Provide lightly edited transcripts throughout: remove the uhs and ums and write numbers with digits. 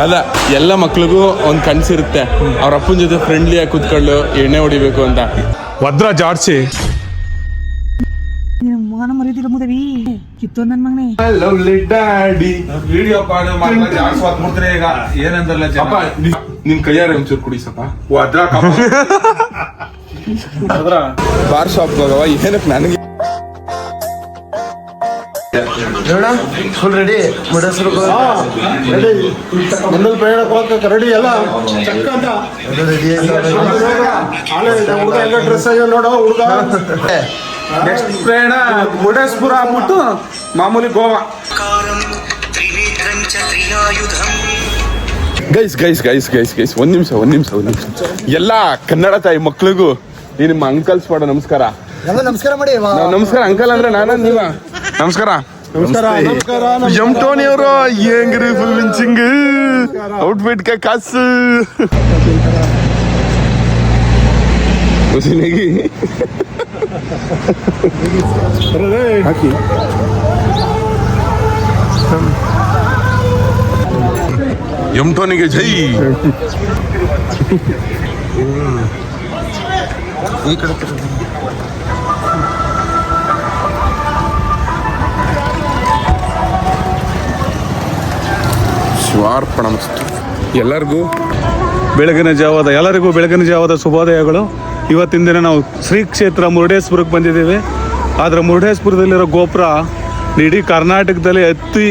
ಅಲ್ಲ, ಎಲ್ಲ ಮಕ್ಳಿಗೂ ಒಂದು ಕನ್ಸಿರುತ್ತೆ ಅವ್ರ ಅಪ್ಪನ ಜೊತೆ ಫ್ರೆಂಡ್ಲಿಯಾಗಿ ಕೂತ್ಕೊಂಡು ಎಣ್ಣೆ ಹೊಡಿಬೇಕು ಅಂತ. ಭದ್ರ ಜಾಡ್ಸಿ ಮಗನ ಮರೀತಿರ ಮುದವಿ ಕಿತ್ತು ನನ್ನ ಮಗನೇ. ಲವ್ಲಿ ಡ್ಯಾಡಿ ವಿಡಿಯೋ ಕಾಲ್ ಮಾಡಿ ಜಾಡ್ಸ್ವಾತ್ ಮುಡ್ತಾರೆ ಈಗ ಏನಂದ್ರಲ್ಲ ಅಪ್ಪ ನಿನ್ ಕೈಯಾರೆ ಒಂಚೂರು ಕುಡಿ ಸಪ್ಪ. ಬಾರ್ ಶಾಪ್ ಹೋಗವ ಏನಕ್ಕೆ ನನಗೆ ಫುಲ್ ರೆಡಿ ಮುಡೇಶ್ವರ ಮುಂದಲ್ ಪ್ರಯಾಣಕ್ಕೆ ಹೋಗಕ್ಕೆ ರೆಡಿ ಎಲ್ಲ ಚಕ್ಕ ಅಂತ ರೆಡಿ ಹುಡುಗ ಎಲ್ಲ ಡ್ರೆಸ್ ಆಗ್ಯಾವ ನೋಡೋ ಹುಡುಗ. ನೆಕ್ಸ್ಟ್ ಪ್ರಯಾಣ ಮುರುಡೇಶ್ವರ ಆಗ್ಬಿಟ್ಟು ಮಾಮೂಲಿ ಗೋವಾ. ಗೈಸ್ ಒಂದ್ ನಿಮಿಷ ಎಲ್ಲ ಕನ್ನಡ ತಾಯಿ ಮಕ್ಳಿಗೂ ನಿಮ್ಮ ಅಂಕಲ್ಸ್ ಮಾಡೋ ನಮಸ್ಕಾರ. ನಮಸ್ಕಾರ ಮಾಡಿ. ನಮಸ್ಕಾರ ಅಂಕಲ್ ಅಂದ್ರೆ ನಾನ ನೀವ. ನಮಸ್ಕಾರ ಎಂ ಟೋನಿ ಅವರು ಹೆಂಗ್ರಿ ಫುಲ್ ಮಿಂಚಿಂಗ್ ಔಟ್ಫಿಟ್ ಕಾಸು ಹಾಕಿ ಎಂ ಟೋನಿಗೆ ಜೈ. ಈ ಕಡೆ ಶಿವಾರ್ಪಣಮಸ್ತು. ಎಲ್ಲರಿಗೂ ಬೆಳಗಿನ ಜಾವದ ಶುಭೋದಯಗಳು. ಇವತ್ತಿನ ದಿನ ನಾವು ಶ್ರೀ ಕ್ಷೇತ್ರ ಮುರುಡೇಶ್ವರಕ್ಕೆ ಬಂದಿದ್ದೇವೆ. ಆದರೆ ಮುರುಡೇಶ್ವರದಲ್ಲಿರೋ ಗೋಪುರ ಇಡೀ ಕರ್ನಾಟಕದಲ್ಲಿ ಅತಿ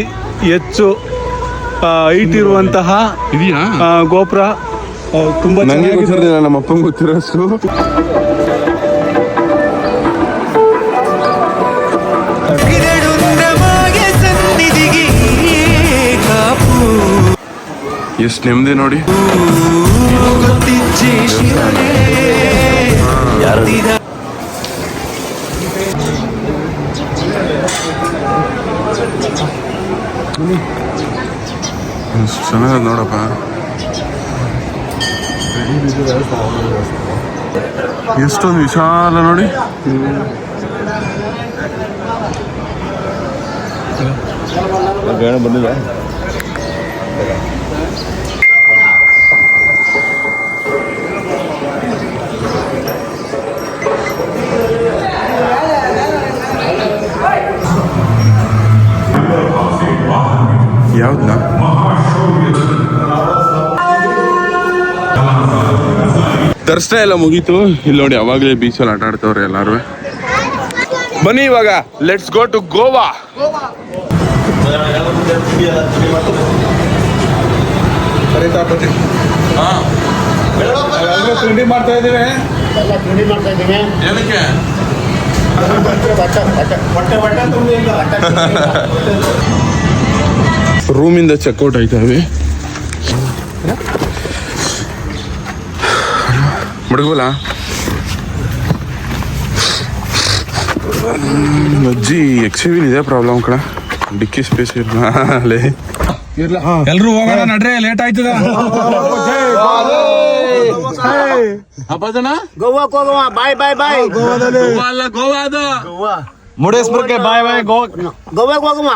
ಹೆಚ್ಚು ಹೈಟ್ ಇರುವಂತಹ ಗೋಪುರ. ತುಂಬಾ ಚೆನ್ನಾಗಿ ನಮ್ಮ ಅಪ್ಪಂಗೆ ಗೊತ್ತಿರೋಷ್ಟು. ಎಷ್ಟು ನೆಮ್ಮದಿ ನೋಡಿ. ಚೆನ್ನಾಗ ನೋಡಪ್ಪ. ಎಷ್ಟೊಂದು ವಿಶಾಲ ನೋಡಿ. ಬಂದಿಲ್ಲ ಯಾವ್ದನ್ನ ದರ್ಶನ ಎಲ್ಲ ಮುಗೀತು. ಇಲ್ಲಿ ನೋಡಿ ಅವಾಗಲೇ ಬೀಚಲ್ಲಿ ಆಟ ಆಡ್ತವ್ರೆ ಎಲ್ಲಾರು. ಬನ್ನಿ ಇವಾಗ ಲೆಟ್ಸ್ ಗೋ ಟು ಗೋವಾ. ತಿಂಡಿ ಮಾಡ್ತಾ ಇದ್ದೀವಿ. ಏನಕ್ಕೆ ರೂಮಿಂದ ಚೆಕ್ಔಟ್ ಆಯ್ತಾವೆ. ಮಡಗಲ್ಲ ಅಜ್ಜಿ ಎಕ್ಸಿವಿಲ್ ಇದೆ ಪ್ರಾಬ್ಲಮ್ ಕಣ. ಡಿಕ್ಕಿ ಸ್ಪೇಸ್ ಇರಲೇ. ಎಲ್ರು ಹೋಗೋಣ ನಡ್ರೆ, ಲೇಟ್ ಆಯ್ತದ. ಗೋವಾಕ್ ಹೋಗುವ. ಬಾಯ್ ಗೋವಾ ಅದು ಮುರುಡೇಶ್ವರಕ್ಕೆ ಬಾಯ್ ಗೋವಾಕ್ ಹೋಗುವ.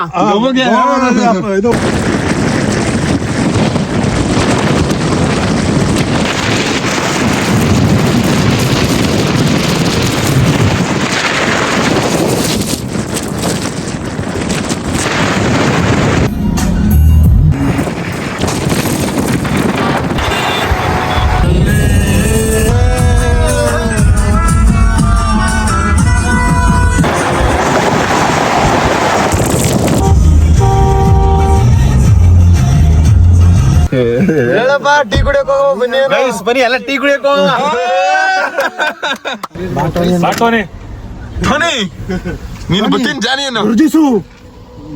ಹೇಳಪ್ಪ, ಟೀ ಕುಡಿಯಕ್ ಹೋಗೋ. ಬನ್ನಿ ಎಲ್ಲ ಟೀ ಕುಡಿಯಕ್ ಹೋಗೋ. ನೀನು ಬತ್ತೀನಿ ಜಾನಿ ಏನು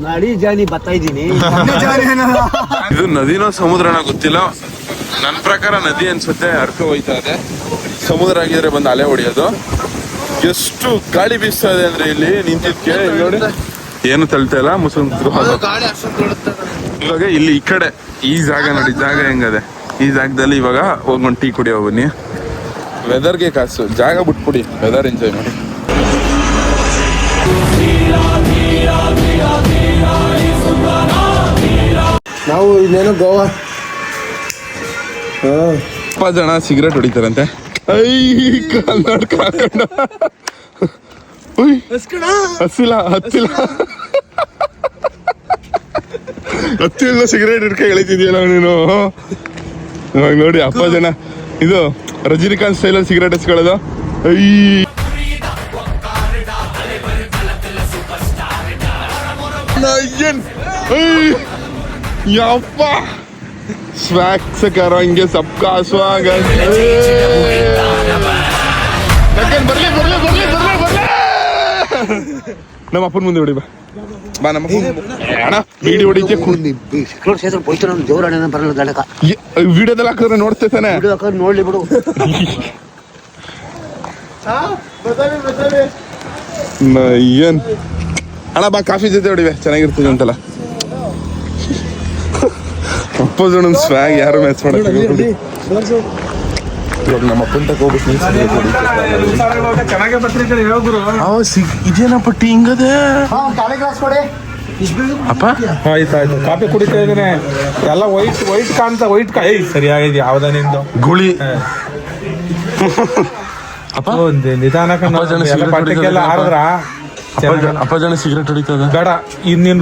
ನಾಡಿ ಜಾನಿ ಬರ್ತಾ ಇದ್ದೀನಿ. ಇದು ನದಿನೋ ಸಮುದ್ರನೋ ಗೊತ್ತಿಲ್ಲ. ನನ್ನ ಪ್ರಕಾರ ನದಿ ಅನ್ಸುತ್ತೆ. ಹರ್ಕ ಹೋಯ್ತಾ ಇದೆ. ಸಮುದ್ರ ಆಗಿದ್ರೆ ಬಂದು ಅಲೆ ಹೊಡಿಯೋದು. ಎಷ್ಟು ಗಾಳಿ ಬೀಸ್ತಾ ಇದೆ ಅಂದ್ರೆ ಇಲ್ಲಿ ನಿಂತಿದ್ಕೆ ನೋಡಿ ಏನು ತಳ್ತಾ ಇಲ್ಲ. ಇವಾಗ ಇಲ್ಲಿ ಈ ಕಡೆ ಈ ಜಾಗ ನೋಡಿ, ಜಾಗ ಹೆಂಗದೆ. ಈ ಜಾಗದಲ್ಲಿ ಇವಾಗ ಹೋಗೊಂಡು ಟೀ ಕುಡಿಯೋ ಬನ್ನಿ. ವೆದರ್ಗೆ ಕಾಸು, ಜಾಗ ಬಿಟ್ಬಿಡಿ, ವೆದರ್ ಎಂಜಾಯ್ ಮಾಡಿ. ನಾವು ಇನ್ನೇನು ಗೋವಾ ಸ್ವಲ್ಪ ಜನ ಸಿಗರೇಟ್ ಹೊಡಿತಾರಂತೆ. ಐ ಕನ್ನಡಕ ಹಾಕೊಂಡು ಹತ್ತಿಲ್ಲ ಸಿಗರೇಟ್ ಹಿಡ್ಕ ಎಳಿತಿದ್ಯಲ್ಲ ನೀನು. ಇವಾಗ ನೋಡಿ ಅಪ್ಪ ಜನ ಇದು ರಜನಿಕಾಂತ್ ಸ್ಟೈಲಲ್ಲಿ ಸಿಗರೇಟ್ ಹಚ್ಕೊಳ್ಳೋದು. ಐ ಯಪ್ಪ ಸ್ವಾಗ್ से करेंगे सबका स्वागत. ಬರ್ಲಿ ನಮ್ಮ ಅಪ್ಪನ ಮುಂದೆ ಹೊಡಿ ಬಾ ನಮ್ಮ ಅಣ್ಣ ವಿಡಿಯೋ ಹೊಡಿಕೆ ವಿಡಿಯೋದಲ್ಲಿ ಹಾಕಿದ್ರೆ ನೋಡ್ತೇನೆ ನೋಡ್ಲಿ ಬಿಡು. ಏನ್ ಅಣ್ಣ ಬಾ ಕಾಫಿ ಜೊತೆ ಹೊಡಿವೆ ಚೆನ್ನಾಗಿರ್ತದೆ ಅಂತಲ್ಲ. ಅಪ್ಪ ಜನ ಸ್ವ್ಯಾಗ್ ಯಾರು ಮ್ಯಾಚ್ ಮಾಡಕ್ಕೆ ಇವಾಗ ನಮ್ಮ ಅಪ್ಪನ ತಕ ಹೋಗ್ಬಿಟ್ಟು ಇದೇನ ಪಟ್ಟಿ ಹಿಂಗದೆ ಅಪ್ಪ. ಆಯ್ತಾಯ್ತು ಕಾಫಿ ಕುಡಿತಾ ಇದ್ದೇನೆ. ಎಲ್ಲ ವೈಟ್ ಕಾಣ್ತಾ ವೈಟ್ ಸರಿಯಾಗಿದೆ. ಯಾವ್ದ ನಿಂದು ಗುಳಿ ಅಪ್ಪ ನಿಧಾನ ಪಟ್ಟಕ್ಕೆಲ್ಲ ಹಾರಿದ್ರ ಅಪ್ಪ ಜನ ಸಿಗರೇಟ್ ಹೊಡಿತದ ಬೇಡ. ಇನ್ನಿನ್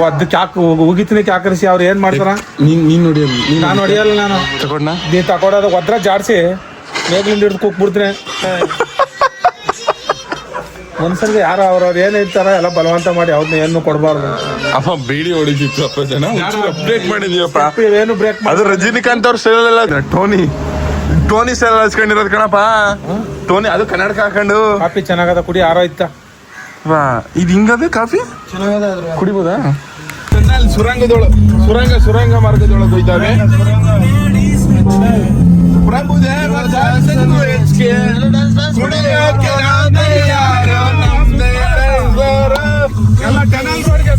ಅದಕ್ಕೆ ಯಾಕೆ ಉಗಿತನಕ್ಕೆ ಹಾಕರಿಸಿ ಅವ್ರು ಏನ್ ಮಾಡ್ತಾರ? ನೀನ್ ನೋಡಿ ನಾನು ಹೊಡಿಯಲ್ಲ. ನಾನು ತಗೊಂಡ ನೀ ತಗೊಡೋದು ಒದ್ರ ಜಾಡ್ಸಿ ಮೇಗ್ಲಿಂದ ಹಿಡಿದು ಕೂಕ್ಬಿಡ್ತೀನಿ. ಮನ್ಸರ್ಗೆ ಯಾರು ಅವ್ರವ್ರು ಏನ್ ಇರ್ತಾರ ಎಲ್ಲ ಬಲವಂತ ಮಾಡಿ ಅವ್ರನ್ನ ಏನು ಕೊಡ್ಬಾರ್ದು. ಅಪ್ಪ ಬೇಡಿ ಹೊಡಿತಿತ್ತು ಅಪ್ಪ ಜನ ಅಪ್ಡೇಟ್ ಮಾಡಿದೀವಪ್ಪ. ಏನು ಬ್ರೇಕ್ ಅದು ರಜನಿಕಾಂತ್ ಅವ್ರ ಸ್ಟೈಲ್ ಅಲ್ಲ, ಟೋನಿ ಸ್ಟೈಲ್ ಹಚ್ಕೊಂಡಿರೋದು ಕಣಪ್ಪ. ಟೋನಿ ಅದು ಕನ್ನಡಕ ಹಾಕೊಂಡು ಕಾಫಿ ಚೆನ್ನಾಗದ ಕುಡಿ. ಯಾರೋ ಇತ್ತ ಇದು ಹಿಂಗದೆ ಕಾಫಿ ಕುಡಿಬೋದಾ? ಸುರಂಗ ಮಾರ್ಗದೊಳಗೆ ಹೋಯ್ತಾವೆ. ಪ್ರಭುದೇವ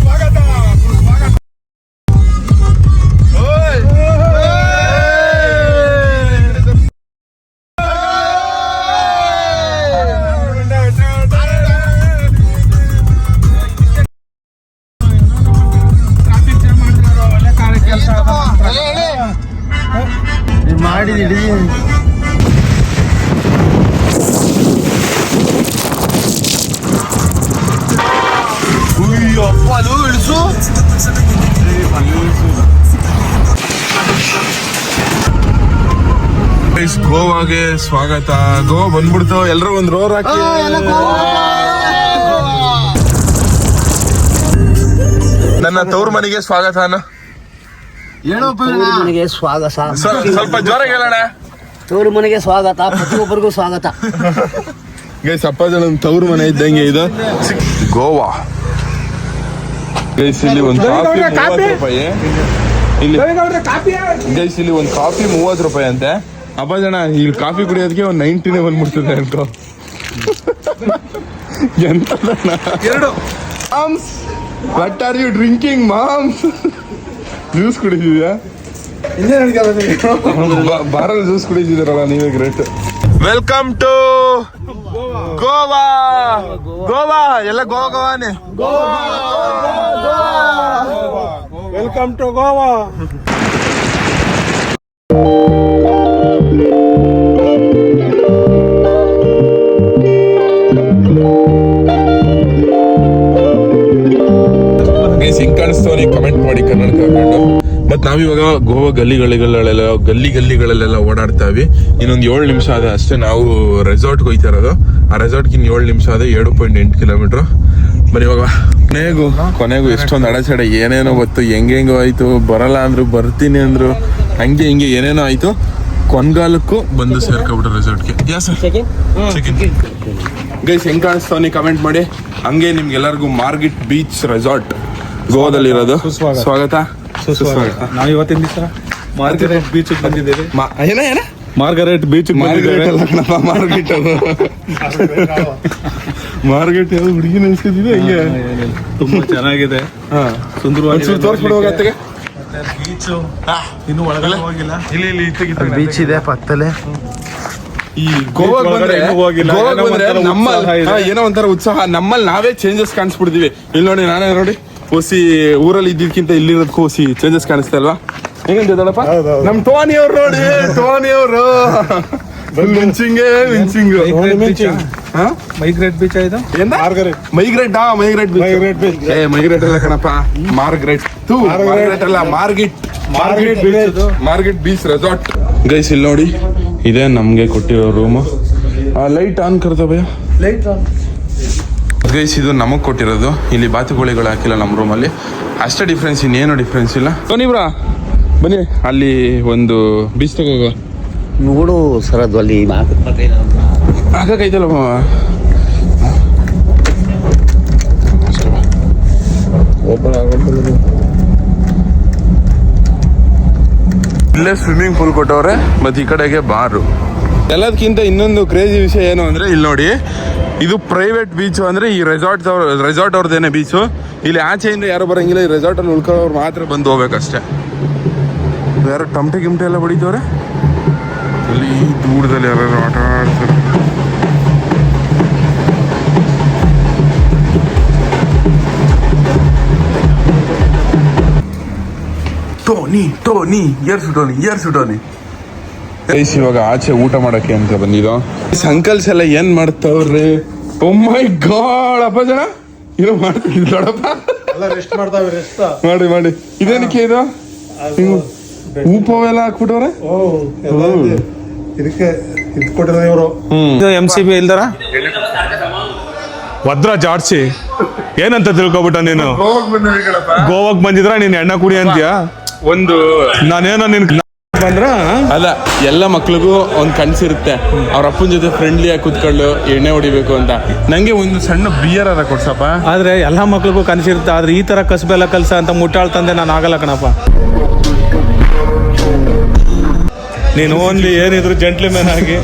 ಸ್ವಾಗತ. ಮಾಡಿದಿಡಿ ಅದು ಇಳಿಸು. ಗೋವಾಗೆ ಸ್ವಾಗತ. ಗೋವಾ ಬಂದ್ಬಿಡ್ತು. ಎಲ್ರು ಒಂದ್ ರೋರ್ ಹಾಕಿ. ನನ್ನ ತವ್ರ ಮನೆಗೆ ಸ್ವಾಗತ ಅನ್ನೋ. ಮನೆಗೆ ಸ್ವಾಗತ. ಸ್ವಲ್ಪ ಜೋರಾಗಿ ಹೇಳೋಣ. ತವರು ಮನೆಗೆ ಸ್ವಾಗತ. ಪ್ರತಿಯೊಬ್ಬರಿಗೂ ಸ್ವಾಗತ. ಗೈಸ್ ಅಪ್ಪ ಜನ ತವ್ರ ಮನೆ ಇದ್ದಂಗೆ ಇದು ಗೋವಾ. ಗೈಸ್ ಇಲ್ಲಿ ಒಂದು ಕಾಫಿ 30 ರೂಪಾಯಿ. ಇಲ್ಲಿ ಗೈಸ್ ಇಲ್ಲಿ ಒಂದು ಕಾಫಿ 30 ರೂಪಾಯಿ ಅಂತೆ. ಅಪ್ಪ ಜನ ಇಲ್ಲಿ ಕಾಫಿ ಕುಡಿಯೋದಕ್ಕೆ ಒಂದು 90 ಬಂದ್ಬಿಡ್ತದೆ ಅನ್ಕೋ. ಎಂತದಣ್ಣ ಎರಡು what are you drinking moms? Juice ಕುಡಿದಿದ್ಯಾ? ಬಾರಲ್ಲಿ ಜ್ಯೂಸ್ ಕುಡಿದಿದ್ದಾರಲ್ಲ ನೀವೇ great. Welcome to Goa. Goa ಎಲ್ಲ ಗೋವಾನೇ. Welcome to Goa. ಹೆಂಗ್ ಕಾಣಿಸ್ತಾವ ನೀವು ಕಮೆಂಟ್ ಮಾಡಿ ಕನ್ನಡ ಹಾಕೊಂಡು. ಮತ್ ನಾವಿವಾಗ ಗೋವಾ ಗಲ್ಲಿಗಳಲ್ಲೆಲ್ಲ ಓಡಾಡ್ತಾವಿ. ಇನ್ನೊಂದು 7 ನಿಮಿಷ ಅದ ಅಷ್ಟೇ ನಾವು ರೆಸಾರ್ಟ್ಗೆ ಹೋಯ್ತಾ ಇರೋದು. ಆ ರೆಸಾರ್ಟ್ಗೆ ಇನ್ನು 7 ನಿಮಿಷ ಅದೇ 7.8 ಕಿಲೋಮೀಟರ್. ಬರೀ ಇವಾಗ ಕೊನೆಗೂ ಎಷ್ಟೊಂದು ಅಡಚಣೆ ಏನೇನೋ ಗೊತ್ತು. ಹೆಂಗೆಂಗೋ ಆಯ್ತು. ಬರಲ್ಲ ಅಂದ್ರು, ಬರ್ತೀನಿ ಅಂದ್ರು, ಹಂಗೆ ಹಿಂಗೆ ಏನೇನೋ ಆಯ್ತು. ಕೊನ್ಗಾಲಕ್ಕೂ ಬಂದು ಸೇರ್ಕೊಬಿಟ್ರು ರೆಸಾರ್ಟ್ಗೆ. ಗೈಸ್ ಹೆಂಗ್ ಕಾಣಿಸ್ತಾವ ನೀವು ಕಮೆಂಟ್ ಮಾಡಿ. ಹಂಗೆ ನಿಮ್ಗೆಲ್ಲರಿಗೂ ಮಾರ್ಗಿಟ್ ಬೀಚ್ ರೆಸಾರ್ಟ್ ಗೋವಾದಲ್ಲಿರೋದು ಸ್ವಾಗತ. ನಾವು ಇವತ್ತಿನ ದಿವಸ ಮಾರ್ಗರೆಟ್ ಬೀಚ್ ಬಂದಿದ್ದೇವೆ. ಮಾರ್ಗರೆಟ್ ಬೀಚ್ ಮಾರ್ಗೆಟ್ ಅದು ಮಾರ್ಗೆಟ್ ಯಾವ್ದು ಹುಡುಗಿನ ಅನ್ಸ್ತಿದ್ವಿ. ಹಂಗೆ ತುಂಬಾ ಚೆನ್ನಾಗಿದೆ. ಸುಂದರವಾಗಿ ತೋರಿಸ್ಬಿಡುವಾಗತ್ತಿಗೆ ಬೀಚು ಇನ್ನು ಒಳಗಡೆ ಹೋಗಿಲ್ಲ. ಇಲ್ಲಿ ಬೀಚ್ ಇದೆ ಪಕ್ಕದಲ್ಲೇ. ಈ ಗೋವಾಗ್ ಬಂದ್ರೆ ನಮ್ಮಲ್ಲಿ ಏನೋ ಒಂಥರ ಉತ್ಸಾಹ. ನಮ್ಮಲ್ಲಿ ನಾವೇ ಚೇಂಜಸ್ ಕಾಣಿಸ್ಬಿಡ್ತೀವಿ. ಇಲ್ಲಿ ನೋಡಿ ನಾನೇ ನೋಡಿ ಹೊಸಿ ಊರಲ್ಲಿ ಇದ್ದಿದ್ಕಿಂತ ಇಲ್ಲಿರೋದಕ್ಕೂ ಹೊಸಿ ಚೇಂಜಸ್ ಕಾಣಿಸ್ತಾ ಇಲ್ವಾ? ಹೆಂಗಂತ ದೊಡ್ಡಪ್ಪ ಹೌದೌದು. ನಮ್ ಟೋನಿ ಅವ್ರು ನೋಡಿ ಟೋನಿ ಅವರು ಮಿಂಚಿಂಗ್ ಮೈಗ್ರೇಟ್ ಬೀಚ್ ಇದು ಮೈಗ್ರೇಟ್ ಮೈಗ್ರೇಟ್ ಬೀಚ್. ಏ ಮೈಗ್ರೇಟ್ ಅಲ್ಲ ಕಣಪ್ಪ ಮಾರ್ಗ್ರೆಟ್ ಮಾರ್ಗ್ರೆಟ್ ಅಲ್ಲ ಮಾರ್ಗೆಟ್ ಬೀಚ್ ರೆಸಾರ್ಟ್. ಗೈಸ್ ಇಲ್ಲಿ ನೋಡಿ ಇದೇ ನಮ್ಗೆ ಕೊಟ್ಟಿರೋ ರೂಮು. ಲೈಟ್ ಆನ್ ಕರ್ತ ಭಯ ಗೈಸ್ ಇದು ನಮಗ್ ಕೊಟ್ಟಿರೋದು. ಇಲ್ಲಿ ಬಾತುಕೋಳಿಗಳು ಹಾಕಿಲ್ಲ ನಮ್ಮ ರೂಮಲ್ಲಿ, ಅಷ್ಟೇ ಡಿಫ್ರೆನ್ಸ್, ಇನ್ನೇನು ಡಿಫ್ರೆನ್ಸ್ ಇಲ್ಲ. ಬ್ರಾ ಬನ್ನಿ ಅಲ್ಲಿ ಒಂದು ಬೀಚ್ ತಗೋಗ ನೋಡು ಸರ್ ಅದು ಅಲ್ಲಿ ಹಾಕೈತಲ್ಲ ಇಲ್ಲೇ ಸ್ವಿಮ್ಮಿಂಗ್ ಪೂಲ್ ಕೊಟ್ಟವ್ರೆ, ಮತ್ತೆ ಈ ಕಡೆಗೆ ಬಾರು. ಎಲ್ಲದಕ್ಕಿಂತ ಇನ್ನೊಂದು ಕ್ರೇಜಿ ವಿಷಯ ಏನು ಅಂದ್ರೆ ಇಲ್ಲಿ ನೋಡಿ, ಇದು ಪ್ರೈವೇಟ್ ಬೀಚು. ಅಂದ್ರೆ ಈ ರೆಸಾರ್ಟ್ ಅವ್ರದ್ದೇನೆ ಬೀಚು. ಇಲ್ಲಿ ಆಚೆಯಿಂದ ಯಾರು ಬರಂಗಿಲ್ಲ, ಈ ರೆಸಾರ್ಟ್ ಅಲ್ಲಿ ಉಳ್ಕೊಳ್ಳೋರು ಮಾತ್ರ ಬಂದು ಹೋಗ್ಬೇಕಷ್ಟೇ. ಯಾರು ಟಮಟೆ ಗಿಮಟೆ ಎಲ್ಲ ಬಡಿತವ್ರೆ ಅಲ್ಲಿ ದೂರದಲ್ಲಿ, ಯಾರು ಆಟ ಆಡ್ತಾರೆ. ಟೋನಿ ಏರ್ಸು ಗೈಸ್ ಇವಾಗ ಆಚೆ ಊಟ ಮಾಡಕ್ಕೆ ಅಂತ ಬಂದಿದ್ದು. ಅಂಕಲ್ಸ್ ಎಲ್ಲ ಏನ್ ಮಾಡ್ತಾವ್ರಿ? ಓ ಮೈ ಗಾಡ್ ಅಪ್ಪ ಜನ ಏನೋ ಮಾಡ್ತಿದ್ವಿ ದೊಡ್ಡಪ್ಪ. ರೆಸ್ಟ್ ಮಾಡ್ತಾವೆ ರೆಸ್ಟ್ ಮಾಡಿ ಇದೇನಕ್ಕೆ ಇದು ಉಪ್ಪವೆಲ್ಲ ಹಾಕ್ಬಿಟ್ಟವ್ರೆ. ಇದಕ್ಕೆ ಇದು ಕೊಟ್ಟಿರೋ ಇವರು MCB ಇಲ್ದಾರ ಭದ್ರಾ ಜಾಡ್ಸಿ ಏನಂತ ತಿಳ್ಕೊಬಿಟ್ಟ ನೀನು. ಗೋವಾಕ್ ಬಂದಿದ್ರ ನೀನ್ ಎಣ್ಣ ಕುಡಿ ಅಂತೀಯ? ಒಂದು ನಾನೇನೋ ನಿನ್ ಬಂದ್ರ ಅಲ್ಲ, ಎಲ್ಲ ಮಕ್ಳಿಗೂ ಒಂದ್ ಕನ್ಸಿರುತ್ತೆ ಅವ್ರ ಅಪ್ಪನ ಜೊತೆ ಫ್ರೆಂಡ್ಲಿ ಆಗಿ ಕುತ್ಕೊಂಡು ಎಣ್ಣೆ ಹೊಡಿಬೇಕು ಅಂತ. ನಂಗೆ ಒಂದು ಸಣ್ಣ ಬಿಯರ್ ಅದ ಕೊಡ್ಸಪ್ಪ. ಆದ್ರೆ ಎಲ್ಲಾ ಮಕ್ಳಿಗೂ ಕನಸಿರುತ್ತೆ, ಆದ್ರೆ ಈ ತರ ಕಸಬೆಲ್ಲ ಕಲ್ಸ ಅಂತ ಮುಟ್ಟಾಳ್ ತಂದೆ ನಾನು ಆಗಲ್ಲ ಕಣಪ್ಪ. ನೀನು ಓನ್ಲಿ ಏನಿದ್ರು ಜೆಂಟ್ಲ್ಮ್ಯಾನ್ ಆಗಿ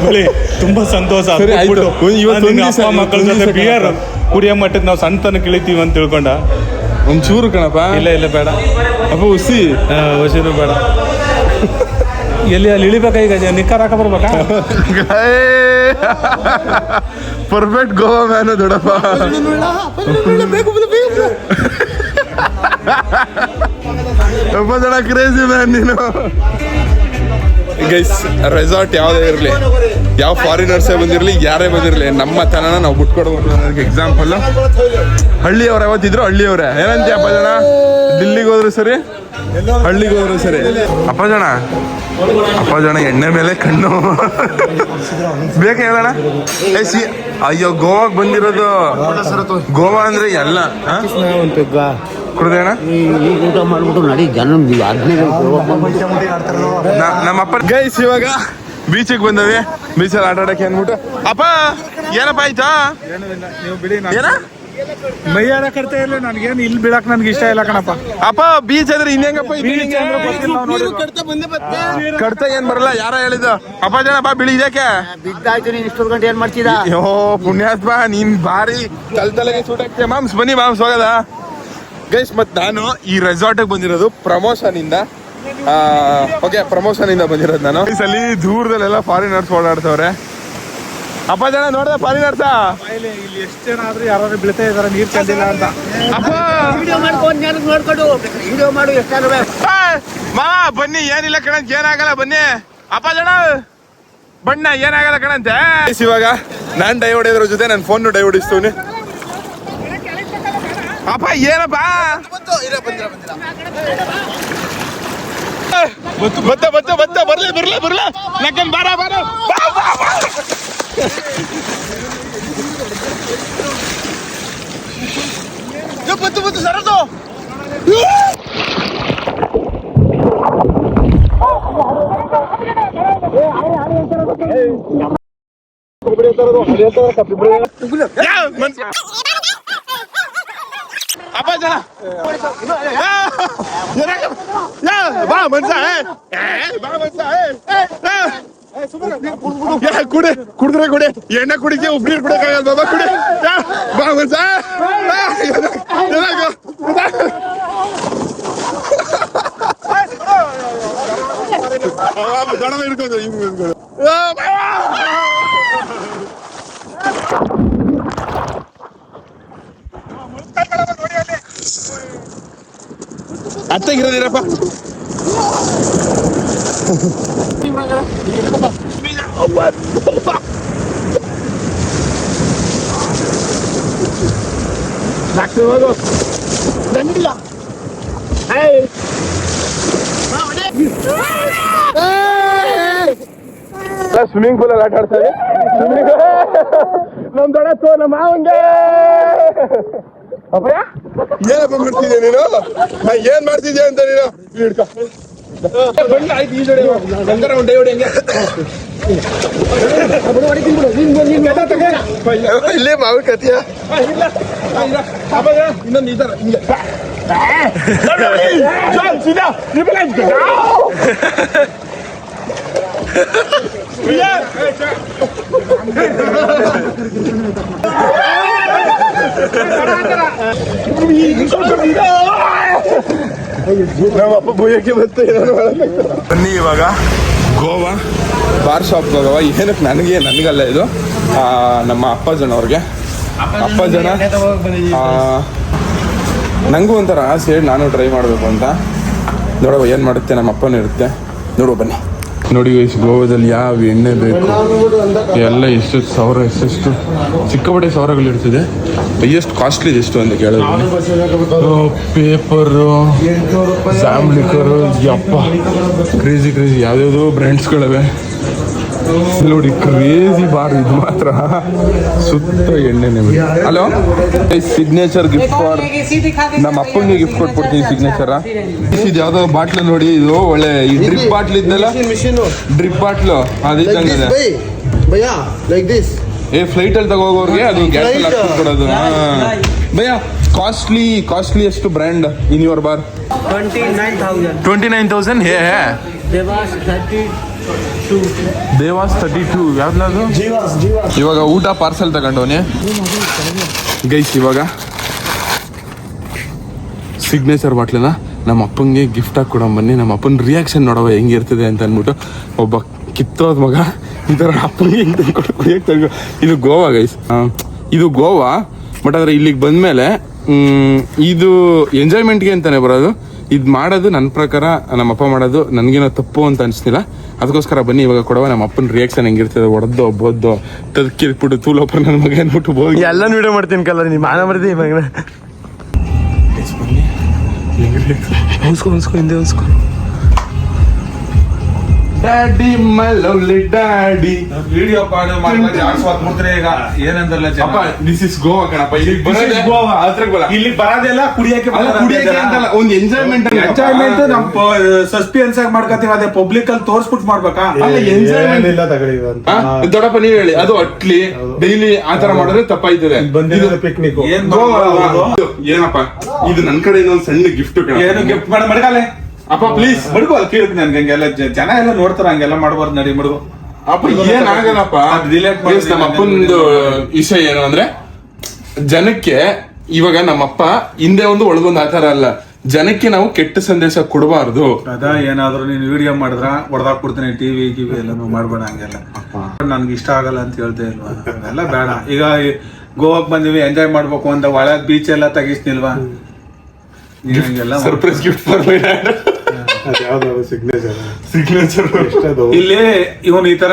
ಬಳಿ ತುಂಬಾ ಸಂತೋಷ. ಸರಿ, ಆಯ್ತು. ಇವತ್ತೊಂದ್ ದಿವ್ಸ, ಅಪ್ಪ ಮಕ್ಕಳ ಜೊತೆ ಇವತ್ತೊಂದ್ ದಿವ್ಸ ಬಿಯರ್ ಕುಡಿಯೋ ಮಟ್ಟಕ್ಕೆ ನಾವು ಸಣ್ಣತನ ಕಿಳಿತೀವಿ ಅಂತ ತಿಳ್ಕೊಂಡ. ಒಂಚೂರು ಕಣಪ್ಪ. ಇಲ್ಲ ಬೇಡ ಅಪ್ಪ ಹುಸಿ ವಸಿರು ಬೇಡ. ಎಲ್ಲಿ ಅಲ್ಲಿ ಇಳಿಬೇಕಾ ಈಗ? ನಿಕ್ಕಾರ ಹಾಕ ಬರ್ಬೇಕಾ? ಪರ್ಫೆಕ್ಟ್ ಗೋವಾ ಮ್ಯಾನ್ ದೊಡ್ಡಪ್ಪ. ಒಬ್ಬ ಜನ ಕ್ರೇಜಿ ಮ್ಯಾನ್ ನೀನು. ಗೈಸ್ ರೆಸಾರ್ಟ್ ಯಾವುದೇ ಇರಲಿ, ಯಾವ ಫಾರಿನರ್ಸೇ ಬಂದಿರಲಿ, ಯಾರೇ ಬಂದಿರಲಿ, ನಮ್ಮ ತನನ ನಾವು ಬಿಟ್ಕೊಡ್ಬೋದು ಅನ್ನೋದಕ್ಕೆ ಎಕ್ಸಾಂಪಲ್ ಹಳ್ಳಿಯವ್ರು ಯಾವತ್ತಿದ್ರು ಹಳ್ಳಿಯವ್ರೆ. ಏನಂತೀಯ ಅಪ್ಪ ಜನ? ದಿಲ್ಲಿಗೆ ಹೋದ್ರು ಸರಿ, ಹಳ್ಳಿಗೆ ಹೋದ್ರು ಸರಿ. ಅಪ್ಪ ಜನ ಎಣ್ಣೆ ಮೇಲೆ ಕಣ್ಣು ಬೇಕಾ ಹೇಳೋಣ? ಅಯ್ಯೋ ಗೋವಾಗ್ ಬಂದಿರೋದು. ಗೋವಾ ಅಂದ್ರೆ ಎಲ್ಲ ಕುಡ್ದೇಣ ಊಟ ಮಾಡ್ಬಿಟ್ಟು ನಡಿ ಜನ ನಮ್ಮಪ್ಪ. ಗೈಸ್ ಇವಾಗ ಬೀಚಿಗೆ ಬಂದವಿ, ಬೀಚಲ್ಲಿ ಆಟ ಆಡಕ್ಕೆ ಅಂದ್ಬಿಟ್ಟು. ಅಪ್ಪ ಏನಪ್ಪ ಆಯ್ತಾ? ನೀವು ಬಿಡಿ, ಏನ ಮೈಯಾರ ಕರ್ತಾ ಇಲ್ಲ ನನ್ಗೇನು ಇಲ್ಲಿ ಬೀಳಕ್ ನನ್ಗೆ ಇಷ್ಟ ಇಲ್ಲ ಕಣಪ್ಪ. ಅಪ್ಪ ಬೀಚ್ ಅಂದ್ರೆ ಇನ್ನೇಂಗಪ್ಪ? ಕಡ್ತ ಏನ್ ಬರಲ್ಲ, ಯಾರ ಹೇಳಿದ್ದು? ಅಪ್ಪ ಜನ ಬಾ ಬಿಳಿ ಇದಕ್ಕೆ ಬಿದ್ದಾಯ್ತು. ನೀನ್ ಇಷ್ಟೊಂದು ಗಂಟೆ ಏನ್ ಮಾಡ್ತಿದ್ದ? ಅಯ್ಯೋ ಪುಣ್ಯಾತ್ಮ, ನೀನ್ ಬಾರಿ ತಲೆಗೆ ಸೂಟ್ ಆಗ್ತೀಯ. ಮಾಮ್ಸ್ ಬನ್ನಿ, ಮಾಮ್ಸ್ ಹೋಗದ. ಗೈಸ್ ಮತ್ ನಾನು ಈ ರೆಸಾರ್ಟ್ ಬಂದಿರೋದು ಪ್ರಮೋಷನ್ ಇಂದ. ಪ್ರಮೋಷನ್ ಇಂದ ಬಂದಿರೋದು ನಾನು. ಅಲ್ಲಿ ದೂರದಲ್ಲೆಲ್ಲ ಫಾರಿನರ್ಸ್ ಓಡಾಡ್ತವ್ರೆ. ಅಪ್ಪ ಜನ ನೋಡ್ದ ಫಾರಿನರ್ಸ? ಇಲ್ಲಿ ಎಷ್ಟು ಜನ ಆದ್ರೂ ಯಾರು ಬೀಳ್ತಾ ಇದಾರೆ ನೀರ್ ಚೆಲ್ಲಿಲ್ಲ ಅಂತ. ಅಪ್ಪ ವಿಡಿಯೋ ಮಾಡು ಎಷ್ಟಾದ್ರು ಮಾವ ಬನ್ನಿ, ಏನಿಲ್ಲ ಕಣಂತ, ಏನಾಗಲ್ಲ ಬನ್ನಿ. ಅಪ್ಪ ಜನ ಬಣ್ಣ ಏನಾಗಲ್ಲ ಕಣಂತೆ. ಇವಾಗ ನಾನ್ ಡೈ ಹೊಡೆಯೋದ್ರ ಜೊತೆ ನನ್ನ ಫೋನ್ ಡೈ ಹೊಡಿಸ್ತೀನಿ. ಅಪ್ಪ ಏನಪ್ಪ ಬತ್ತ ಬರ್ಲ ನಕ್ಕನ್ ಬಾರ ಬತ್ತು ಸರದು. ಅಪ್ಪ ಜನ ಬಾ ಮನ್ಸ ಕುಡಿದ್ರೆ ಕುಡಿ, ಎಣ್ಣೆ ಕುಡಿಕೆ ಉಪ್ಪು ನೀರು ಕುಡಿಯಕ್ಕಾಗಲ್ಲ ಬಾಬಾ, ಕುಡಿ ಬಾ ಮನ್ಸ. ದಡ ಹಿಡ್ಕೊಂಡು ಅತ್ತಾಗಿರೋದಿರಪ್ಪ. ಸ್ವಿಮ್ಮಿಂಗ್ ಪೂಲ್ ಅಲ್ಲಿ ಆಟ ಆಡ್ತಾರೆ. ನಮ್ ದೊಡ್ಡ ನಮ್ಮ ಮಾವಂಗೆ ಏನಪ್ಪ ಮಾಡ್ತಿದ್ಯಾ ನೀನು? ಏನ್ ಮಾಡ್ತಿದ್ಯಾ ಅಂತ ನೀನು ಹಿಡ್ಕೊ. ಬಣ್ಣ ಆಯ್ತು ಈ ಜೋಡಿ ಗಂಗರ ಒಂದು ಡೈವಡಿ ಹಂಗೆ ಇಲ್ಲೇ ಮಾವಿನ ಕತಿಯ ಇನ್ನೊಂದು ಈ ತರ ಹಿಂಗೆ ನಮ್ಮಪ್ಪ ಭೂಯಕ್ಕೆ ಬಂತು. ಬನ್ನಿ ಇವಾಗ ಗೋವಾ ಬಾರ್ ಶಾಪ್ ಹೋಗವ. ಏನಕ್ಕೆ ನನಗಲ್ಲ ಇದು ನಮ್ಮ ಅಪ್ಪಾಜನವ್ರಿಗೆ. ಅಪ್ಪಾಜನ ನನಗೂ ಒಂಥರ ಆಸೆ, ನಾನು ಟ್ರೈ ಮಾಡಬೇಕು ಅಂತ. ನೋಡುವ ಏನು ಮಾಡುತ್ತೆ, ನಮ್ಮ ಅಪ್ಪನೂ ಇರುತ್ತೆ. ನೋಡುವ ಬನ್ನಿ. ನೋಡಿ ಗೋವಾದಲ್ಲಿ ಯಾವ ಎಣ್ಣೆ ಬೇಕು ಎಲ್ಲ ಎಷ್ಟೆಷ್ಟು ಸಾವಿರ, ಎಷ್ಟೆಷ್ಟು ಸಿಕ್ಕಾಪಟ್ಟೆ ಸಾವಿರಗಳಿರ್ತದೆ. ಎಷ್ಟು ಕಾಸ್ಟ್ಲಿ ಎಷ್ಟು ಅಂತ ಕೇಳಿದ್ರು. ಪೇಪರು, ಜಾಮ್ಲಿಕರು, ಯಪ್ಪ ಕ್ರೇಜಿ ಯಾವ್ಯಾವುದೋ ಬ್ರ್ಯಾಂಡ್ಸ್ಗಳಿವೆ ನೋಡಿ. ಕ್ರೇಜಿ ಬಾರ್ ಇದು ಮಾತ್ರ, ಸುತ್ತ ಎಣ್ಣೆನೆ. ಹಲೋ, ಸಿಗ್ನೇಚರ್ ಗಿಫ್ಟ್ ಫಾರ್ ನಮ್ಮ ಅಪ್ಪನಿಗೆ ಗಿಫ್ಟ್ ಕೊಟ್ಬಿಡ್ತೀನಿ. ಸಿಗ್ನೇಚರ ಇದು ಯಾವ್ದೋ ಬಾಟ್ಲು ನೋಡಿ, ಇದು ಒಳ್ಳೆ ಈ ಡ್ರಿಪ್ ಬಾಟ್ಲ್ ಇದ್ದಲ್ಲ, ಡ್ರಿಪ್ ಬಾಟ್ಲು ಅದಿದ್ದಂಗಿದೆ. ಫ್ಲೈಟ್ ಅಲ್ಲಿ ತಗೋಗೋರ್ಗೆ ಅದು ಗ್ಯಾಸ್ ಅಲ್ಲಿ ಹಾಕ್ಬಿಡೋದು. ಭಯ್ಯ ಕಾಸ್ಟ್ಲಿ ಎಷ್ಟು brand in your bar? 29,000. Hey ದೇವಾಸ್ 32. ಯಾವ್ದು? ಇವಾಗ ಊಟ ಪಾರ್ಸಲ್ ತಗೊಂಡವನೇ ಗೈಸ್. ಇವಾಗ ಸಿಗ್ನೇಚರ್ ಬಾಟ್ಲನ್ನ ನಮ್ಮ ಅಪ್ಪಂಗೆ ಗಿಫ್ಟ್ ಆಗಿ ಕೊಡಂಬನ್ನಿ. ನಮ್ಮ ಅಪ್ಪನ ರಿಯಾಕ್ಷನ್ ನೋಡವ ಹೆಂಗಿರ್ತದೆ ಅಂತ ಅಂದ್ಬಿಟ್ಟು. ಒಬ್ಬ ಕಿತ್ತೋದ ಮಗ ಈ ಥರ ಅಪ್ಪಂಗೆ ಹೆಂಗೆ ಕೊಡೋಕೆ. ಇದು ಗೋವಾ ಗೈಸ್, ಇದು ಗೋವಾ. ಬಟ್ ಆದರೆ ಇಲ್ಲಿಗೆ ಬಂದಮೇಲೆ ಇದು ಎಂಜಾಯ್ಮೆಂಟ್ಗೆ ಅಂತಾನೆ ಬರೋದು. ಇದು ಮಾಡೋದು ನನ್ನ ಪ್ರಕಾರ ನಮ್ಮಪ್ಪ ಮಾಡೋದು ನನಗೇನೋ ತಪ್ಪು ಅಂತ ಅನಿಸ್ತಿಲ್ಲ. ಅದಕ್ಕೋಸ್ಕರ ಬನ್ನಿ ಇವಾಗ ಕೊಡುವ. ನಮ್ಮ ಅಪ್ಪನ ರಿಯಾಕ್ಷನ್ ಹೆಂಗಿರ್ತದೆ, ಹೊಡೆದೋ ಬೋದ್ದೋ ತದಕಿರ್ಬಿಟ್ಟು ತೂಲೋಪ ನನ್ನ ಮಗ ಅಂದ್ಬಿಟ್ಟು ಹೋಗಿ ಎಲ್ಲ ವಿಡಿಯೋ ಮಾಡ್ತೀನಿ ಕಲ್ಲ. ನೀವು ಮಾನ ಮಾಡ್ತೀನಿ ಮಗನ. ಹೊಸ್ಕೊ ಹಿಂದೆ ಹೊಸ್ಕೊ. Daddy my lovely daddy. Video call ಮಾಡ್ತಾರೆ ಈಗ ಏನಂದ್ರಲ್ಲ ಅಪ್ಪ, ದಿಸ್ ಇಸ್ ಗೋವಾ ಕಣಪ್ಪ. ಇಲ್ಲಿಗೆ ಬರೋದೇ ಗೋವಾ. ಹತ್ರಕ್ಕೆ ಬರ. ಇಲ್ಲಿ ಬರೋದೆಲ್ಲ ಕುಡಿಯಕ್ಕೆ ಅಂತಲ್ಲ, ಒಂದು ಎಂಜಾಯ್ಮೆಂಟ್. ಎಂಜಾಯ್ಮೆಂಟ್ ನಮ್ ಸಸ್ಪೆನ್ಸ್ ಆಗಿ ಮಾಡ್ಕೊತೀವಿ. ಅದೇ ಪಬ್ಲಿಕ್ ಅಲ್ಲಿ ತೋರ್ಸ್ಬಿಟ್ಟು ಮಾಡ್ಬೇಕಾ? ಅಲ್ಲ ಎಂಜಾಯ್ಮೆಂಟ್ ಇಲ್ಲ ತಗೊಳ್ಳಿ ಅಂತ. ದೊಡ್ಡಪ್ಪ ನೀವ್ ಹೇಳಿ. ಅದು ಅಟ್ಲಿ ಡೈಲಿ ಆತರ ಮಾಡಿದ್ರೆ ತಪ್ಪಾಯ್ತದೆ. ಬಂದಿರೋದು ಪಿಕ್ನಿಕ್. ಏನಪ್ಪ ಇದು ನನ್ ಕಡೆ ಒಂದು ಸಣ್ಣ ಗಿಫ್ಟ್. ಏನು ಗಿಫ್ಟ್ ಮಾಡಿ ಮಡಗಾಲೆ ಅಪ್ಪ ಪ್ಲೀಸ್ ಮಡ್ಗು. ಅದು ಕೇಳಕ್ ನನ್ಗೆ ಹಂಗೆಲ್ಲ ಜನ ಎಲ್ಲ ನೋಡ್ತಾರ, ಹಂಗೆಲ್ಲ ಮಾಡ್ಬಾರ್ದು. ನಡಿ ಮಡ್ಗು. ಅಪ್ಪ ಏನಾಗಲ್ಲಪ್ಪ. ನಮ್ಮ ಅಪ್ಪಂದು ವಿಷಯ ಏನು ಅಂದ್ರೆ, ಜನಕ್ಕೆ ಇವಾಗ ನಮ್ಮಪ್ಪ ಹಿಂದೆ ಒಂದು ಒಳಗೊಂದು ಆತರ ಅಲ್ಲ, ಜನಕ್ಕೆ ನಾವು ಕೆಟ್ಟ ಸಂದೇಶ ಕೊಡಬಾರ್ದು. ಅದ ಏನಾದ್ರು ನೀನ್ ವಿಡಿಯೋ ಮಾಡಿದ್ರ ಹೊಡೆದಾಕ್ಬಿಡ್ತೀನಿ. ಟಿವಿ ಎಲ್ಲಾನು ಮಾಡ್ಬೇಡ ಹಂಗೆಲ್ಲ. ನನ್ಗೆ ಇಷ್ಟ ಆಗಲ್ಲ ಅಂತ ಹೇಳ್ತಾ ಇಲ್ವಾ? ಅದೆಲ್ಲ ಬೇಡ. ಈಗ ಗೋವಾಕ್ ಬಂದಿವಿ, ಎಂಜಾಯ್ ಮಾಡ್ಬೇಕು ಅಂತ ಒಳಗ್ ಬೀಚ್ ಎಲ್ಲ ತೆಗಿಸ್ನಿಲ್ವಾ? Surprise gift for my dad. Signature ಇಲ್ಲಿ ಇವನ್ ಈ ತರ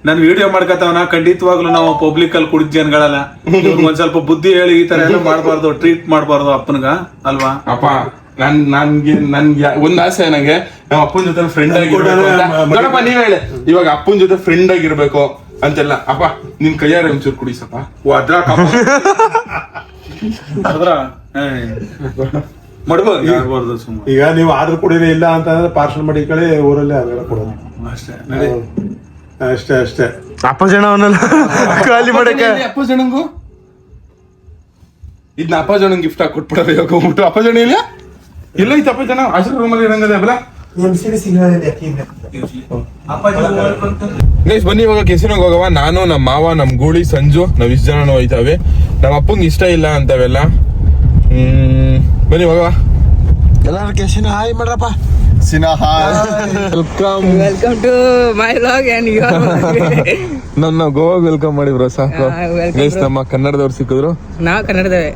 ನನ್ ವಿಡಿಯೋ ಮಾಡ್ಕತ್ತವನ. ಖಂಡಿತವಾಗ್ಲೂ ನಾವು ಪಬ್ಲಿಕ್ ಅಲ್ಲಿ ಕುಡಿದ ಜನಗಳಲ್ಲ. ಒಂದ್ ಸ್ವಲ್ಪ ಬುದ್ಧಿ ಹೇಳಿ ಈ ತರ ಎಲ್ಲ ಮಾಡ್ಬಾರ್ದು, ಟ್ರೀಟ್ ಮಾಡ್ಬಾರ್ದು ಅಪ್ಪನ್ಗ, ಅಲ್ವಾ? ಅಪ್ಪ ನನ್ಗೆ ಒಂದ್ ಆಸೆ, ನಂಗೆ ನಮ್ಮ ಅಪ್ಪನ ಜೊತೆ ಫ್ರೆಂಡ್ ಆಗಿರ್ಬೇಕು. ನೀವ್ ಹೇಳಿ ಇವಾಗ ಅಪ್ಪನ ಜೊತೆ ಫ್ರೆಂಡ್ ಆಗಿರ್ಬೇಕು ಅಂತೆಲ್ಲ. ಅಪ್ಪ ನಿನ್ ಕೈಯಾರ ಒಂಚೂರು ಕುಡಿಸಪ್ಪ. ಈಗ ನೀವು ಆರ್ಡರ್ ಕೊಡಿರಿ, ಇಲ್ಲ ಅಂತಂದ್ರೆ ಪಾರ್ಸಲ್ ಮಾಡಿ ಕಡೆ ಊರಲ್ಲಿ ಅದೆಲ್ಲ ಕೊಡೋದು ಅಷ್ಟೇ. ಅಪ್ಪ ಜನ ಅವನಲ್ಲ ಖಾಲಿ ಮಾಡಕ್ಕೆ. ಅಪ್ಪ ಜನಂಗು ಇದನ್ನ ಅಪ್ಪ ಜನಂಗ್ ಗಿಫ್ಟ್ ಆಗಿ ಕೊಟ್ಬಿಡೋದು. ಇವಾಗ ಹೋಗ್ಬಿಟ್ಟು ಅಪ್ಪ ಜನ ಇಲ್ಲ ಇಲ್ಲ ಐತೆ. ಅಪ್ಪ ಜನ ಆಶ್ರ ರೂಮಲ್ಲಿ ಇರಂಗದೆ ಬಲ. ಬನ್ನಿ ಇವಾಗ ಕೆಸಿನೋಗ್ ಹೋಗವ. ನಾನು ನಮ್ಮ ಮಾವ, ನಮ್ ಗೂಳಿ, ಸಂಜು, ನಾವ್ ಇಷ್ಟ ಜನ ಹೋಯ್ತಾವೆ. ನಮ್ಮ ಅಪ್ಪಂಗೆ ಇಷ್ಟ ಇಲ್ಲ ಅಂತವೆಲ್ಲ. ಬನ್ನಿ ಹೋಗವ. ಎಲ್ಲಾರು ಕೆಸಿನ ಹಾಯ್ ಮಾಡ್ರಪ್ಪ. Welcome Welcome to my vlog and your vlog. ನನ್ನ ಗೋವಾಗ ವೆಲ್ಕಮ್ ಮಾಡಿ ಬ್ರೋ ಸಾಕು welcome ಗೈಸ್ ನಮ್ಮ ಕನ್ನಡದವ್ರು ಸಿಕ್ಕಿದ್ರು ನಾವು ಕನ್ನಡದವೇ.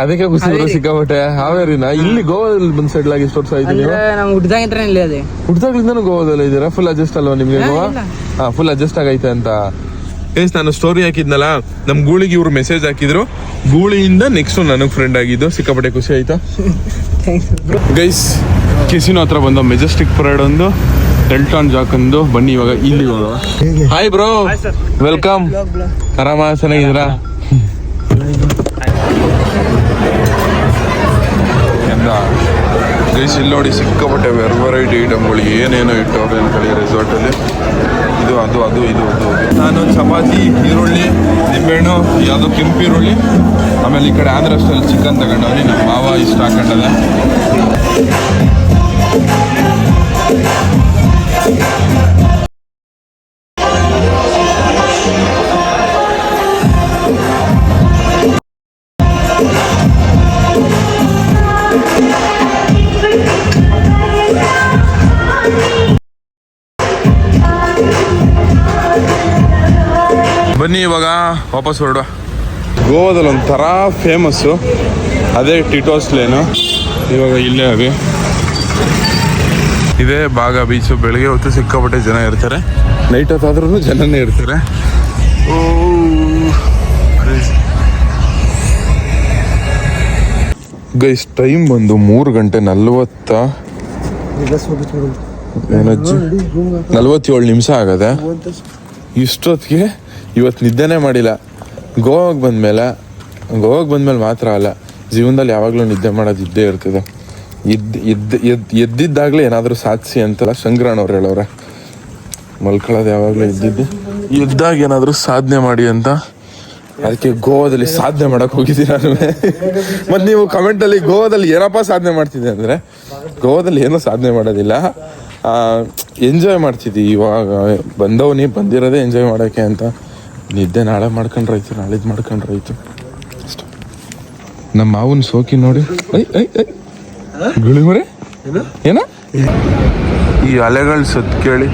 ಅದಕ್ಕೆ ಖುಷಿ ಬ್ರೋ ಸಿಕ್ಕಾಪಟ್ಟೆ ಹಾವೇರಿನ ಇಲ್ಲಿ ಗೋವಾದಲ್ಲಿ ಬಂದು ಸೆಟ್ಲ್ ಆಗಿ ಎಷ್ಟು ವರ್ಷ ಆಯ್ತು ನೀವು ಅಂದ್ರೆ ನಮ್ ಹುಡ್ದಾಗಿಂತ್ರ ಇಲ್ಲೇ ಅದೇ. ಹುಡ್ದಾಗ್ಲಿಂದ ಗೋವಾದಲ್ಲಿ ಇದ್ದೀರಾ ಫುಲ್ ಅಡ್ಜಸ್ಟ್ ಅಲ್ವಾ ನಿಮ್ಗೆ ಗೋವಾ ಫುಲ್ ಅಡ್ಜಸ್ಟ್ ಆಗೈತೆ ಅಂತ ಗೈಸ್ ನಾನು ಸ್ಟೋರಿ ಹಾಕಿದ್ನಲ್ಲ ನಮ್ ಗೂಳಿಗೆ ಇವ್ರು ಮೆಸೇಜ್ ಹಾಕಿದ್ರು ಗೂಳಿಯಿಂದ ನೆಕ್ಸ್ಟ್ ನನಗ್ ಫ್ರೆಂಡ್ ಆಗಿದ್ದು ಸಿಕ್ಕಾಪಟ್ಟೆ ಖುಷಿ ಆಯ್ತಾ ಗೈಸ್ ಕಿಸಿನೋ ಹತ್ರ ಬಂದು ಮೆಜೆಸ್ಟಿಕ್ ಪರೇಡ್ ಒಂದು ಡೆಲ್ಟಾನ್ ಜಾಕ್ ಒಂದು ಬನ್ನಿ ಇವಾಗ ಇಲ್ಲಿ ಹಾಯ್ ಬ್ರೋ ವೆಲ್ಕಮ್ ಆರಾಮ ಚೆನ್ನಾಗಿದ್ದೀರಾ ಗೈಸ್ ಇಲ್ಲಿ ನೋಡಿ ಸಿಕ್ಕಾಪಟ್ಟೆ ವೆರೈಟಿ ಐಟಮ್ಗಳು ಏನೇನೋ ಇಟ್ಟವ್ರೆ ಅನ್ಕೊಳ್ಳಿ ರೆಸಾರ್ಟಲ್ಲಿ ಇದು ಅದು ಅದು ಇದು ಅದು ನಾನು ಚಪಾತಿ ಈರುಳ್ಳಿ ನಿಂಬೆಹಣ್ಣು ಯಾವುದೋ ಕೆಂಪು ಈರುಳ್ಳಿ ಆಮೇಲೆ ಈ ಕಡೆ ಆಂಧ್ರ ಸ್ಟೈಲ್ ಚಿಕನ್ ತಗೊಂಡವ್ರಿ ನಮ್ಮ ಮಾವ ಇಷ್ಟ ಹಾಕೊಂಡದ ಬನ್ನಿ ಇವಾಗ ವಾಪಸ್ ಹೊರಡುವ ಗೋವಾದಲ್ಲಿ ಒಂಥರ ಫೇಮಸ್ಸು ಅದೇ ಟಿಟೋಸ್ ಲೇನು ಇವಾಗ ಇಲ್ಲೇ ಅದೇ ಇದೇ ಬಾಗ ಬೀಚು ಬೆಳಗ್ಗೆ ಹೊತ್ತು ಸಿಕ್ಕಾಪಟ್ಟೆ ಜನ ಇರ್ತಾರೆ ನೈಟ್ ಹೊತ್ತಾದ್ರೂ ಜನನೇ ಇರ್ತಾರೆ ಗೈಸ್ ಟೈಮ್ ಬಂದು 3:47 ನಿಮಿಷ ಆಗದೆ ಇಷ್ಟೊತ್ತಿಗೆ ಇವತ್ತು ನಿದ್ದೆನೇ ಮಾಡಿಲ್ಲ ಗೋವಾಗೆ ಬಂದ್ಮೇಲೆ ಮಾತ್ರ ಅಲ್ಲ ಜೀವನದಲ್ಲಿ ಯಾವಾಗಲೂ ನಿದ್ದೆ ಮಾಡೋದು ಇದ್ದೇ ಇರ್ತದೆ ಎದ್ದಿದ್ದಾಗಲೇ ಏನಾದರೂ ಸಾಧಿಸಿ ಅಂತಲ್ಲ ಶಂಕರಣ್ಣವ್ರು ಹೇಳೋರೆ ಮಲ್ಕೊಳ್ಳೋದು ಯಾವಾಗಲೂ ಎದ್ದಾಗ ಏನಾದರೂ ಸಾಧನೆ ಮಾಡಿ ಅಂತ ಅದಕ್ಕೆ ಗೋವಾದಲ್ಲಿ ಸಾಧನೆ ಮಾಡಕ್ಕೆ ಹೋಗಿದ್ದೀನಿ ನಾನು ಮತ್ತು ನೀವು ಕಮೆಂಟಲ್ಲಿ ಗೋವಾದಲ್ಲಿ ಏನಪ್ಪ ಸಾಧನೆ ಮಾಡ್ತಿದ್ದೆ ಅಂದರೆ ಗೋವಾದಲ್ಲಿ ಏನೂ ಸಾಧನೆ ಮಾಡೋದಿಲ್ಲ ಎಂಜಾಯ್ ಮಾಡ್ತಿದ್ದಿ ಇವಾಗ ಬಂದಿರೋದೇ ಎಂಜಾಯ್ ಮಾಡೋಕ್ಕೆ ಅಂತ ನಿದ್ದೆ ನಾಳೆ ಮಾಡ್ಕೊಂಡ್ರಾಯ್ತು ನಾಳಿದ್ದು ಮಾಡ್ಕೊಂಡ್ರಾಯ್ತು ಅಷ್ಟು ನಮ್ಮ ಮಾವನ ಸೋಕಿ ನೋಡಿ ಗುಳಿಮರೆ ಏನ ಈ ಅಲೆಗಳು ಸತ್ ಕೇಳಿ